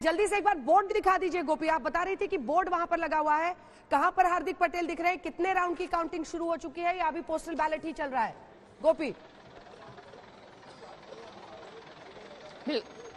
जल्दी से एक बार बोर्ड दिखा दीजिए गोपी। आप बता रही थी कि बोर्ड वहां पर लगा हुआ है, कहां पर हार्दिक पटेल दिख रहे हैं, कितने राउंड की काउंटिंग शुरू हो चुकी है या अभी पोस्टल बैलेट ही चल रहा है? गोपी।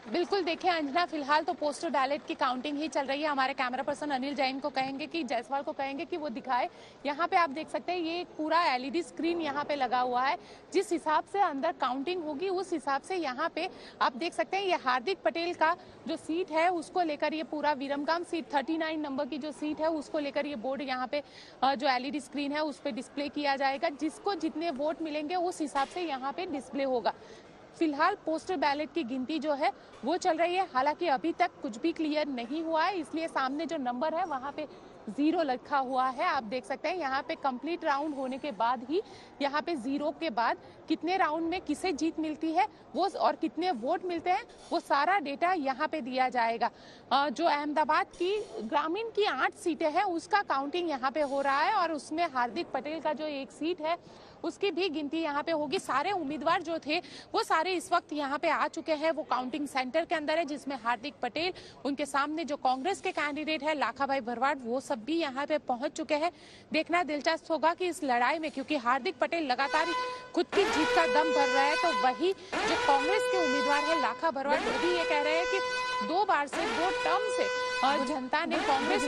बिल्कुल देखिए अंजना, फिलहाल तो पोस्टल बैलेट की काउंटिंग ही चल रही है। हमारे कैमरा पर्सन अनिल जैन को कहेंगे कि जायसवाल को कहेंगे कि वो दिखाए। यहाँ पे आप देख सकते हैं ये एक पूरा एलईडी स्क्रीन यहाँ पे लगा हुआ है। जिस हिसाब से अंदर काउंटिंग होगी उस हिसाब से यहाँ पे आप देख सकते हैं ये हार्दिक पटेल का जो सीट है उसको लेकर ये पूरा विरमगाम सीट 39 नंबर की जो सीट है उसको लेकर ये बोर्ड यहाँ पे जो एलईडी स्क्रीन है उस पर डिस्प्ले किया जाएगा। जिसको जितने वोट मिलेंगे उस हिसाब से यहाँ पे डिस्प्ले होगा। फिलहाल पोस्टल बैलेट की गिनती जो है वो चल रही है। हालांकि अभी तक कुछ भी क्लियर नहीं हुआ है, इसलिए सामने जो नंबर है वहां पे 0 लिखा हुआ है। आप देख सकते हैं यहाँ पे कंप्लीट राउंड होने के बाद ही यहाँ पे 0 के बाद कितने राउंड में किसे जीत मिलती है वो और कितने वोट मिलते हैं वो सारा डेटा यहाँ पे दिया जाएगा। जो अहमदाबाद की ग्रामीण की 8 सीटें हैं उसका काउंटिंग यहाँ पे हो रहा है और उसमें हार्दिक पटेल का जो एक सीट है उसकी भी गिनती यहाँ पे होगी। सारे उम्मीदवार जो थे वो सारे इस वक्त यहाँ पे आ चुके हैं। वो काउंटिंग सेंटर के अंदर है जिसमें हार्दिक पटेल, उनके सामने जो कांग्रेस के कैंडिडेट है लाखाभाई भरवाड़, वो सब भी यहाँ पे पहुंच चुके हैं। देखना दिलचस्प होगा कि इस लड़ाई में, क्योंकि हार्दिक पटेल लगातार खुद की जीत का दम भर रहा है, तो वही जो कांग्रेस के उम्मीदवार है लाखा भरवाड़ वो भी ये कह रहे हैं कि 2 बार से 2 टर्म से जनता ने कांग्रेस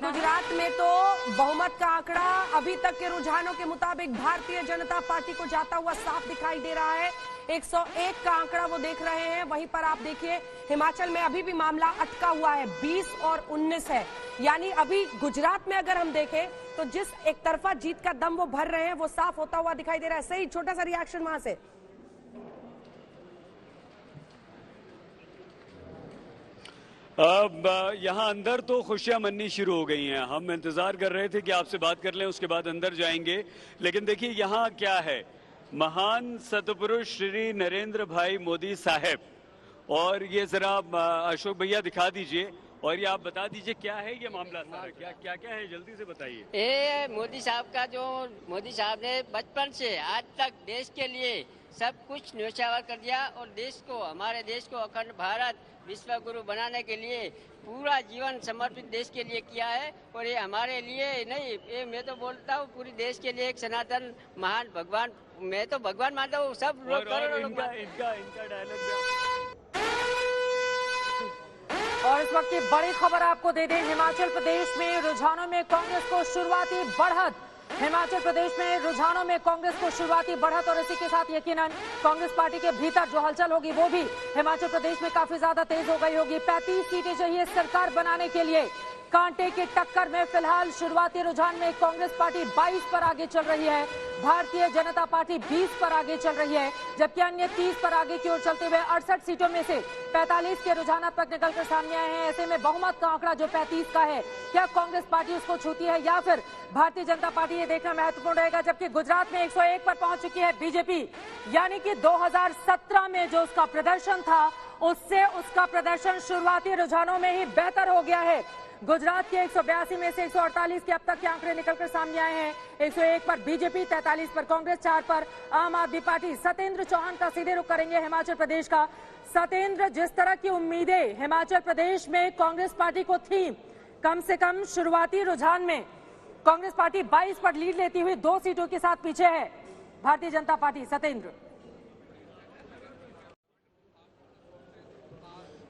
गुजरात में तो बहुमत का आंकड़ा अभी तक के रुझानों के मुताबिक भारतीय जनता पार्टी को जाता हुआ साफ दिखाई दे रहा है। 101 का आंकड़ा वो देख रहे हैं। वहीं पर आप देखिए हिमाचल में अभी भी मामला अटका हुआ है, 20 और 19 है। यानी अभी गुजरात में अगर हम देखें तो जिस एक तरफा जीत का दम वो भर रहे हैं वो साफ होता हुआ दिखाई दे रहा है। सही, छोटा सा रिएक्शन वहां से। अब यहाँ अंदर तो खुशियां मननी शुरू हो गई हैं। हम इंतजार कर रहे थे कि आपसे बात कर लें, उसके बाद अंदर जाएंगे। लेकिन देखिए यहाँ क्या है, महान सतपुरुष श्री नरेंद्र भाई मोदी साहब, और ये जरा अशोक भैया दिखा दीजिए और ये आप बता दीजिए क्या है ये मामला सारा, क्या क्या क्या है, जल्दी से बताइए। ये मोदी साहब का जो मोदी साहब ने बचपन से आज तक देश के लिए सब कुछ न्योछावर कर दिया और देश को, हमारे देश को अखंड भारत विश्व गुरु बनाने के लिए पूरा जीवन समर्पित देश के लिए किया है। और ये हमारे लिए नहीं, ये मैं तो बोलता हूँ पूरी देश के लिए एक सनातन महान भगवान, मैं तो भगवान मानता हूँ। सब लोग इनका डायलॉग। और इस वक्त की बड़ी खबर आपको दे दें, हिमाचल प्रदेश में रुझानों में कांग्रेस को शुरुआती बढ़त। हिमाचल प्रदेश में रुझानों में कांग्रेस को शुरुआती बढ़त और इसी के साथ यकीनन कांग्रेस पार्टी के भीतर जो हलचल होगी वो भी हिमाचल प्रदेश में काफी ज्यादा तेज हो गई होगी। 35 सीटें चाहिए सरकार बनाने के लिए। कांटे की टक्कर में फिलहाल शुरुआती रुझान में कांग्रेस पार्टी 22 पर आगे चल रही है, भारतीय जनता पार्टी 20 पर आगे चल रही है, जबकि अन्य 30 पर आगे की ओर चलते हुए 68 सीटों में से 45 के रुझानात्मक निकलकर सामने आए हैं। ऐसे में बहुमत का आंकड़ा जो 35 का है, क्या कांग्रेस पार्टी उसको छूती है या फिर भारतीय जनता पार्टी, ये देखना महत्वपूर्ण रहेगा। जबकि गुजरात में 101 पर पहुंच चुकी है बीजेपी, यानी कि 2017 में जो उसका प्रदर्शन था उससे उसका प्रदर्शन शुरुआती रुझानों में ही बेहतर हो गया है। गुजरात के 182 में से 148 के अब तक के आंकड़े निकलकर सामने आए हैं। 101 पर बीजेपी, 43 पर कांग्रेस, 4 पर आम आदमी पार्टी। सत्येंद्र चौहान का सीधे रुख करेंगे हिमाचल प्रदेश का। सत्येंद्र, जिस तरह की उम्मीदें हिमाचल प्रदेश में कांग्रेस पार्टी को थी, कम से कम शुरुआती रुझान में कांग्रेस पार्टी 22 पर लीड लेती हुई 2 सीटों के साथ पीछे है भारतीय जनता पार्टी। सत्येंद्र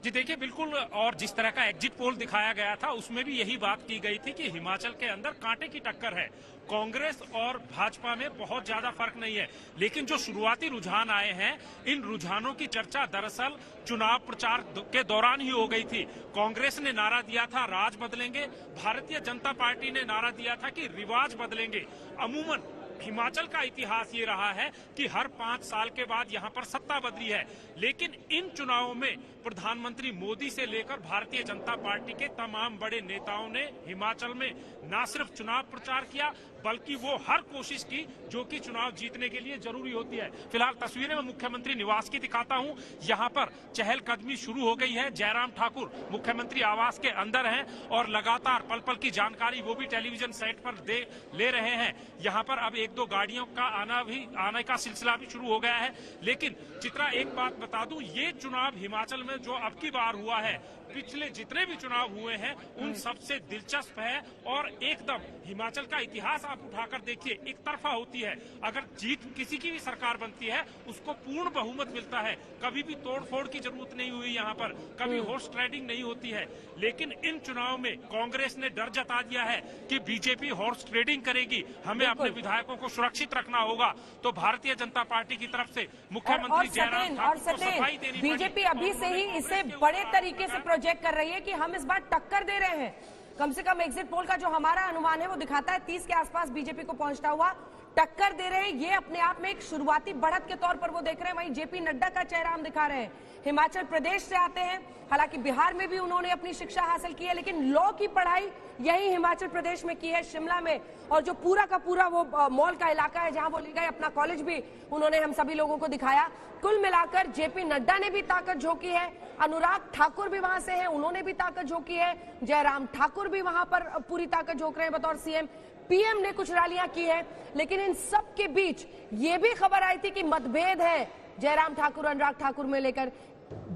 जी देखिए, बिल्कुल, और जिस तरह का एग्जिट पोल दिखाया गया था उसमें भी यही बात की गई थी कि हिमाचल के अंदर कांटे की टक्कर है। कांग्रेस और भाजपा में बहुत ज्यादा फर्क नहीं है, लेकिन जो शुरुआती रुझान आए हैं, इन रुझानों की चर्चा दरअसल चुनाव प्रचार के दौरान ही हो गई थी। कांग्रेस ने नारा दिया था राज बदलेंगे, भारतीय जनता पार्टी ने नारा दिया था कि रिवाज बदलेंगे। अमूमन हिमाचल का इतिहास ये रहा है कि हर 5 साल के बाद यहाँ पर सत्ता बदली है, लेकिन इन चुनावों में प्रधानमंत्री मोदी से लेकर भारतीय जनता पार्टी के तमाम बड़े नेताओं ने हिमाचल में न सिर्फ चुनाव प्रचार किया बल्कि वो हर कोशिश की जो कि चुनाव जीतने के लिए जरूरी होती है। फिलहाल तस्वीरें में मुख्यमंत्री निवास की दिखाता हूं। यहाँ पर चहलकदमी शुरू हो गई है। जयराम ठाकुर मुख्यमंत्री आवास के अंदर हैं और लगातार पल पल की जानकारी वो भी टेलीविजन सेट पर ले रहे हैं। यहाँ पर अब एक दो गाड़ियों का आने का सिलसिला भी शुरू हो गया है। लेकिन चित्रा, एक बात बता दूं, ये चुनाव हिमाचल में जो अब की बार हुआ है, पिछले जितने भी चुनाव हुए हैं उन सबसे दिलचस्प है। और एकदम हिमाचल का इतिहास आप उठाकर देखिए, एक तरफा होती है। अगर जीत किसी की भी सरकार बनती है उसको पूर्ण बहुमत मिलता है। कभी भी तोड़फोड़ की जरूरत नहीं हुई यहाँ पर, कभी हॉर्स ट्रेडिंग नहीं होती है। लेकिन इन चुनाव में कांग्रेस ने डर जता दिया है कि बीजेपी हॉर्स ट्रेडिंग करेगी, हमें अपने विधायकों को सुरक्षित रखना होगा। तो भारतीय जनता पार्टी की तरफ से मुख्यमंत्री जयराम ठाकुर को सफाई देनी पड़ी। बीजेपी अभी से ही इसे बड़े तरीके से प्रोजेक्ट कर रही है कि हम इस बार टक्कर दे रहे हैं। कम से कम एग्जिट पोल का जो हमारा अनुमान है वो दिखाता है 30 के आसपास बीजेपी को पहुंचता हुआ टक्कर दे रहे हैं। ये अपने आप में एक शुरुआती बढ़त के तौर पर वो देख रहे हैं। वहीं जेपी नड्डा का चेहरा हम दिखा रहे हैं। हिमाचल प्रदेश से आते हैं, हालांकि बिहार में भी उन्होंने अपनी शिक्षा हासिल की है, लेकिन लॉ की पढ़ाई यही हिमाचल प्रदेश में की है, शिमला में। और जो पूरा का पूरा वो मॉल का इलाका है जहां वो ले गए, अपना कॉलेज भी उन्होंने हम सभी लोगों को दिखाया। कुल मिलाकर जेपी नड्डा ने भी ताकत झोंकी है, अनुराग ठाकुर भी वहां से हैं, उन्होंने भी ताकत झोंकी है, जयराम ठाकुर भी वहां पर पूरी ताकत झोंक रहे हैं बतौर सीएम। पीएम ने कुछ रैलियां की है, लेकिन इन सब के बीच ये भी खबर आई थी कि मतभेद है जयराम ठाकुर अनुराग ठाकुर में लेकर।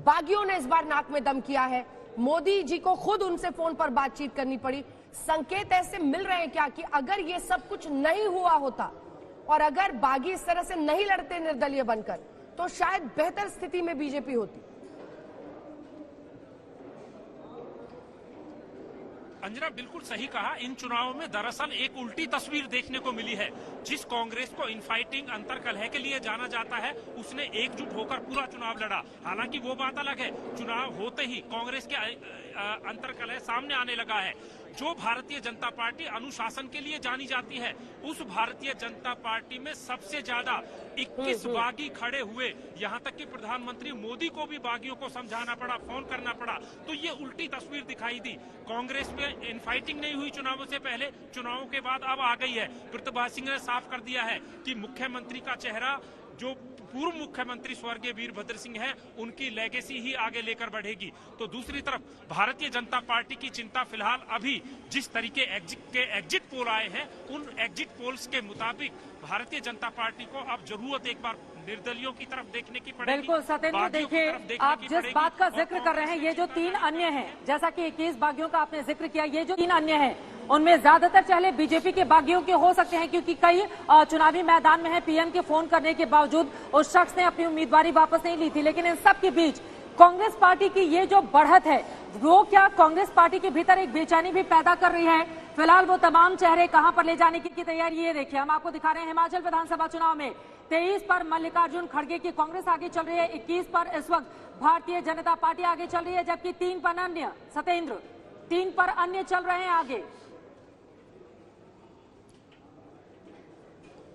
बागियों ने इस बार नाक में दम किया है। मोदी जी को खुद उनसे फोन पर बातचीत करनी पड़ी। संकेत ऐसे मिल रहे हैं क्या कि अगर ये सब कुछ नहीं हुआ होता और अगर बागी इस तरह से नहीं लड़ते निर्दलीय बनकर, तो शायद बेहतर स्थिति में बीजेपी होती। अंजना, बिल्कुल सही कहा। इन चुनावों में दरअसल एक उल्टी तस्वीर देखने को मिली है। जिस कांग्रेस को इनफाइटिंग अंतरकलह के लिए जाना जाता है, उसने एकजुट होकर पूरा चुनाव लड़ा। हालांकि वो बात अलग है, चुनाव होते ही कांग्रेस के अंतरकलह सामने आने लगा है। जो भारतीय जनता पार्टी अनुशासन के लिए जानी जाती है, उस भारतीय जनता पार्टी में सबसे ज्यादा 21 बागी खड़े हुए। यहाँ तक कि प्रधानमंत्री मोदी को भी बागियों को समझाना पड़ा, फोन करना पड़ा। तो ये उल्टी तस्वीर दिखाई दी। कांग्रेस में इनफाइटिंग नहीं हुई चुनावों से पहले, चुनावों के बाद अब आ गई है। प्रतिभा सिंह ने साफ कर दिया है कि मुख्यमंत्री का चेहरा, जो पूर्व मुख्यमंत्री स्वर्गीय वीरभद्र सिंह हैं, उनकी लेगेसी ही आगे लेकर बढ़ेगी। तो दूसरी तरफ भारतीय जनता पार्टी की चिंता फिलहाल अभी जिस तरीके के एग्जिट पोल आए हैं, उन एग्जिट पोल्स के मुताबिक भारतीय जनता पार्टी को अब जरूरत एक बार निर्दलियों की तरफ देखने की पड़ेगी। बिल्कुल सतेंद्र, देखिए आप जिस बात का जिक्र कर रहे हैं, ये जो 3 अन्य हैं, जैसा कि 21 बागियों का आपने जिक्र किया, ये जो 3 अन्य हैं उनमें ज्यादातर चहले बीजेपी के बागियों के हो सकते हैं, क्योंकि कई चुनावी मैदान में है। पीएम के फोन करने के बावजूद उस शख्स ने अपनी उम्मीदवारी वापस नहीं ली थी। लेकिन इन सब के बीच कांग्रेस पार्टी की ये जो बढ़त है, वो क्या कांग्रेस पार्टी के भीतर एक बेचैनी भी पैदा कर रही है? फिलहाल वो तमाम चेहरे कहां पर ले जाने की तैयारी, ये देखिए हम आपको दिखा रहे हैं। हिमाचल विधानसभा चुनाव में 23 पर मल्लिकार्जुन खड़गे की कांग्रेस आगे चल रही है, 21 पर इस वक्त भारतीय जनता पार्टी आगे चल रही है, जबकि 3 पर अन्य, सतेंद्र 3 पर अन्य चल रहे हैं आगे।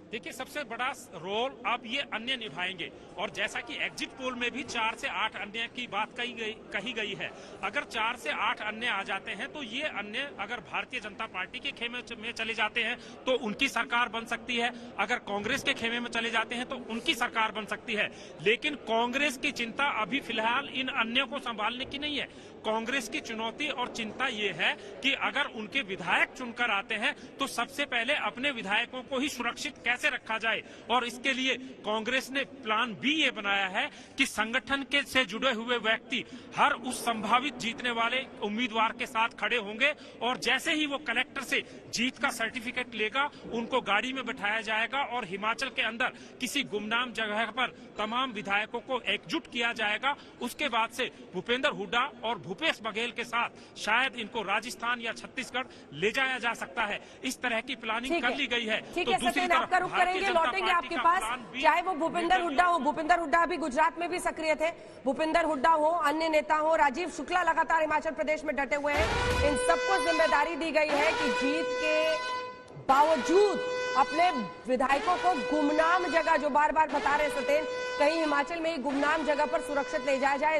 देखिए, सबसे बड़ा रोल अब ये अन्य निभाएंगे। और जैसा कि एग्जिट पोल में भी 4 से 8 अन्य की बात कही गई है, अगर 4 से 8 अन्य आ जाते हैं तो ये अन्य अगर भारतीय जनता पार्टी के खेमे में चले जाते हैं तो उनकी सरकार बन सकती है, अगर कांग्रेस के खेमे में चले जाते हैं तो उनकी सरकार बन सकती है। लेकिन कांग्रेस की चिंता अभी फिलहाल इन अन्यों को संभालने की नहीं है। कांग्रेस की चुनौती और चिंता ये है कि अगर उनके विधायक चुनकर आते हैं तो सबसे पहले अपने विधायकों को ही सुरक्षित कैसे रखा जाए। और इसके लिए कांग्रेस ने प्लान बी ये बनाया है कि संगठन के से जुड़े हुए व्यक्ति हर उस संभावित जीतने वाले उम्मीदवार के साथ खड़े होंगे और जैसे ही वो कलेक्टर से जीत का सर्टिफिकेट लेगा, उनको गाड़ी में बिठाया जाएगा और हिमाचल के अंदर किसी गुमनाम जगह पर तमाम विधायकों को एकजुट किया जाएगा। उसके बाद से भूपेंद्र हुड्डा और भूपेश बघेल के साथ शायद इनको राजस्थान या छत्तीसगढ़ ले जाया जा सकता है। इस तरह की प्लानिंग कर ली गई है। ठीक है, सचिन आपका रुख करेंगे, लौटेंगे आपके पास। चाहे वो भूपेंद्र हुड्डा हो, भूपेंद्र हुड्डा अभी गुजरात में भी सक्रिय थे, भूपेंद्र हुड्डा हो, अन्य नेता हो, राजीव शुक्ला लगातार हिमाचल प्रदेश में डटे हुए हैं। इन सबको जिम्मेदारी दी गई है कि जीत के बावजूद अपने विधायकों को गुमनाम जगह, जो बार बार बता रहे सतेन, कहीं हिमाचल में ही गुमनाम जगह पर सुरक्षित ले जाया जाए।